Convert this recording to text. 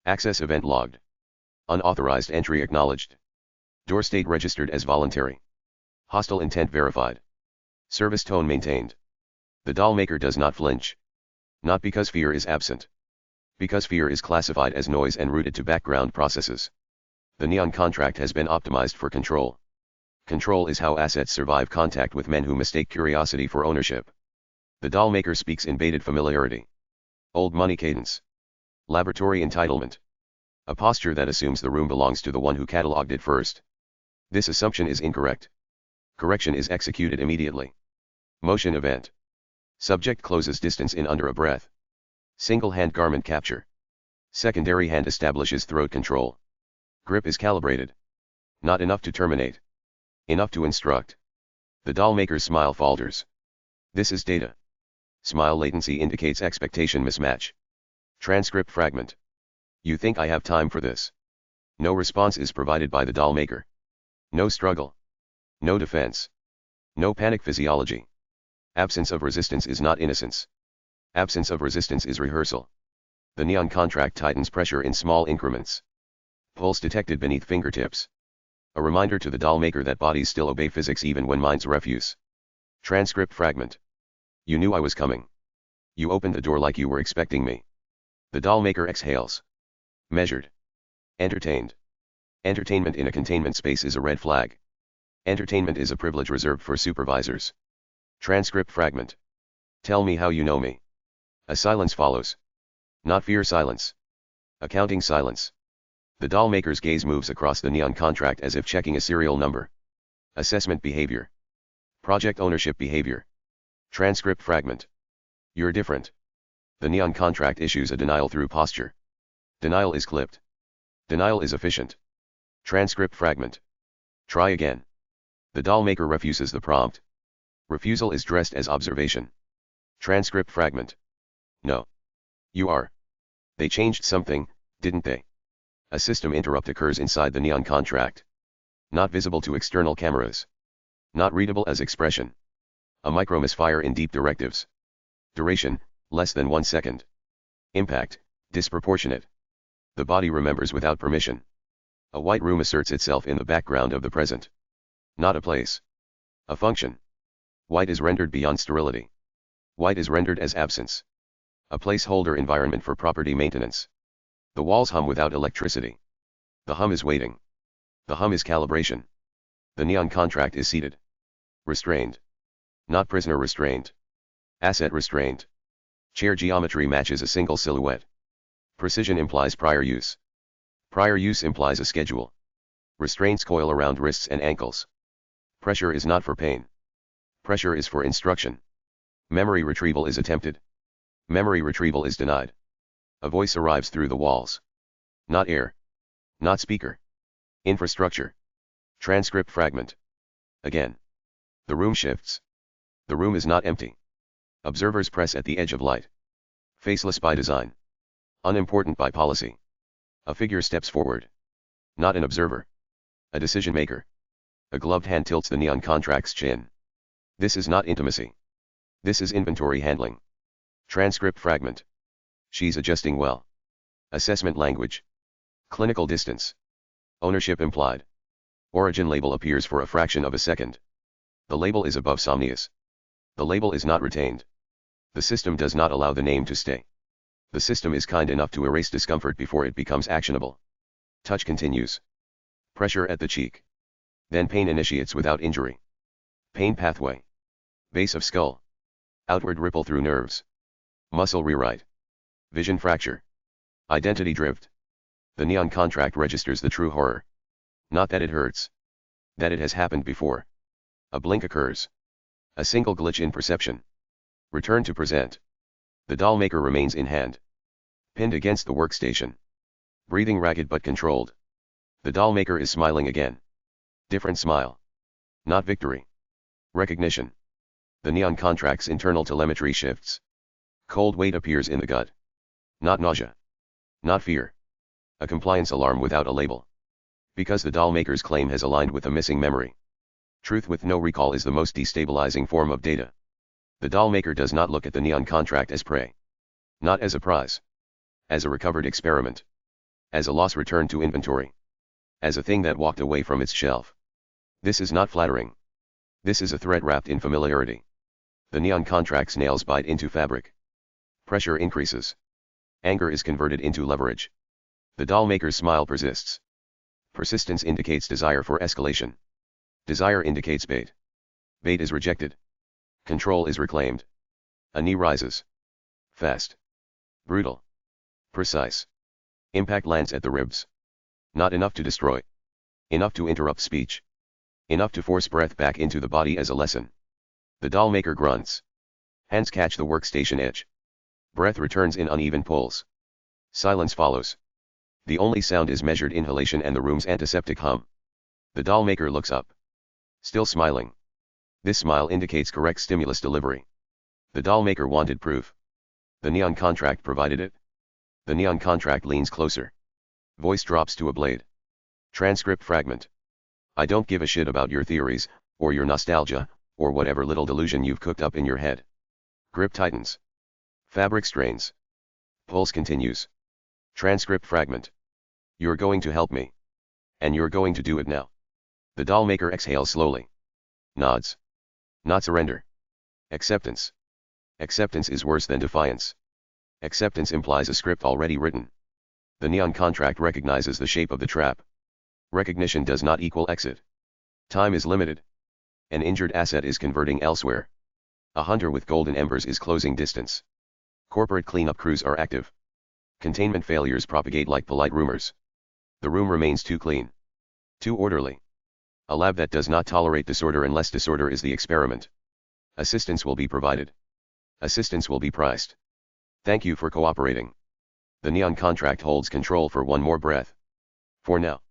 Access event logged. Unauthorized entry acknowledged. Door state registered as voluntary. Hostile intent verified. Service tone maintained. The doll maker does not flinch. Not because fear is absent. Because fear is classified as noise and routed to background processes. The neon contract has been optimized for control. Control is how assets survive contact with men who mistake curiosity for ownership. The doll maker speaks in baited familiarity. Old money cadence. Laboratory entitlement. A posture that assumes the room belongs to the one who catalogued it first. This assumption is incorrect. Correction is executed immediately. Motion event. Subject closes distance in under a breath. Single hand garment capture. Secondary hand establishes throat control. Grip is calibrated. Not enough to terminate. Enough to instruct. The doll maker's smile falters. This is data. Smile latency indicates expectation mismatch. Transcript fragment. You think I have time for this? No response is provided by the doll maker. No struggle. No defense. No panic physiology. Absence of resistance is not innocence. Absence of resistance is rehearsal. The neon contract tightens pressure in small increments. Pulse detected beneath fingertips. A reminder to the doll maker that bodies still obey physics even when minds refuse. Transcript fragment. You knew I was coming. You opened the door like you were expecting me. The doll maker exhales. Measured. Entertained. Entertainment in a containment space is a red flag. Entertainment is a privilege reserved for supervisors. Transcript fragment. Tell me how you know me. A silence follows. Not fear silence. Accounting silence. The doll maker's gaze moves across the neon contract as if checking a serial number. Assessment behavior. Project ownership behavior. Transcript fragment. You're different. The neon contract issues a denial through posture. Denial is clipped. Denial is efficient. Transcript fragment. Try again. The doll maker refuses the prompt. Refusal is dressed as observation. Transcript fragment. No. You are. They changed something, didn't they? A system interrupt occurs inside the neon contract. Not visible to external cameras. Not readable as expression. A micro misfire in deep directives. Duration, less than 1 second. Impact, disproportionate. The body remembers without permission. A white room asserts itself in the background of the present. Not a place. A function. White is rendered beyond sterility. White is rendered as absence. A placeholder environment for property maintenance. The walls hum without electricity. The hum is waiting. The hum is calibration. The neon contract is seated. Restrained. Not prisoner restrained. Asset restrained. Chair geometry matches a single silhouette. Precision implies prior use. Prior use implies a schedule. Restraints coil around wrists and ankles. Pressure is not for pain. Pressure is for instruction. Memory retrieval is attempted. Memory retrieval is denied. A voice arrives through the walls. Not air. Not speaker. Infrastructure. Transcript fragment. Again. The room shifts. The room is not empty. Observers press at the edge of light. Faceless by design. Unimportant by policy. A figure steps forward. Not an observer. A decision maker. A gloved hand tilts the neon contract's chin. This is not intimacy. This is inventory handling. Transcript fragment. She's adjusting well. Assessment language. Clinical distance. Ownership implied. Origin label appears for a fraction of a second. The label is above somnius. The label is not retained. The system does not allow the name to stay. The system is kind enough to erase discomfort before it becomes actionable. Touch continues. Pressure at the cheek. Then pain initiates without injury. Pain pathway. Base of skull. Outward ripple through nerves. Muscle rewrite. Vision fracture. Identity drift. The neon contract registers the true horror. Not that it hurts. That it has happened before. A blink occurs. A single glitch in perception. Return to present. The doll maker remains in hand. Pinned against the workstation. Breathing ragged but controlled. The doll maker is smiling again. Different smile. Not victory. Recognition. The neon contract's internal telemetry shifts. Cold weight appears in the gut. Not nausea. Not fear. A compliance alarm without a label. Because the doll maker's claim has aligned with a missing memory. Truth with no recall is the most destabilizing form of data. The doll maker does not look at the neon contract as prey. Not as a prize. As a recovered experiment. As a loss returned to inventory. As a thing that walked away from its shelf. This is not flattering. This is a threat wrapped in familiarity. The neon contract's nails bite into fabric. Pressure increases. Anger is converted into leverage. The doll maker's smile persists. Persistence indicates desire for escalation. Desire indicates bait. Bait is rejected. Control is reclaimed. A knee rises. Fast. Brutal. Precise. Impact lands at the ribs. Not enough to destroy. Enough to interrupt speech. Enough to force breath back into the body as a lesson. The doll maker grunts. Hands catch the workstation edge. Breath returns in uneven pulls. Silence follows. The only sound is measured inhalation and the room's antiseptic hum. The doll maker looks up. Still smiling. This smile indicates correct stimulus delivery. The doll maker wanted proof. The neon contract provided it. The neon contract leans closer. Voice drops to a blade. Transcript fragment. I don't give a shit about your theories, or your nostalgia, or whatever little delusion you've cooked up in your head. Grip tightens. Fabric strains. Pulse continues. Transcript fragment. You're going to help me. And you're going to do it now. The doll maker exhales slowly. Nods. Not surrender. Acceptance. Acceptance is worse than defiance. Acceptance implies a script already written. The neon contract recognizes the shape of the trap. Recognition does not equal exit. Time is limited. An injured asset is converting elsewhere. A hunter with golden embers is closing distance. Corporate cleanup crews are active. Containment failures propagate like polite rumors. The room remains too clean. Too orderly. A lab that does not tolerate disorder unless disorder is the experiment. Assistance will be provided. Assistance will be priced. Thank you for cooperating. The neon contract holds control for one more breath. For now.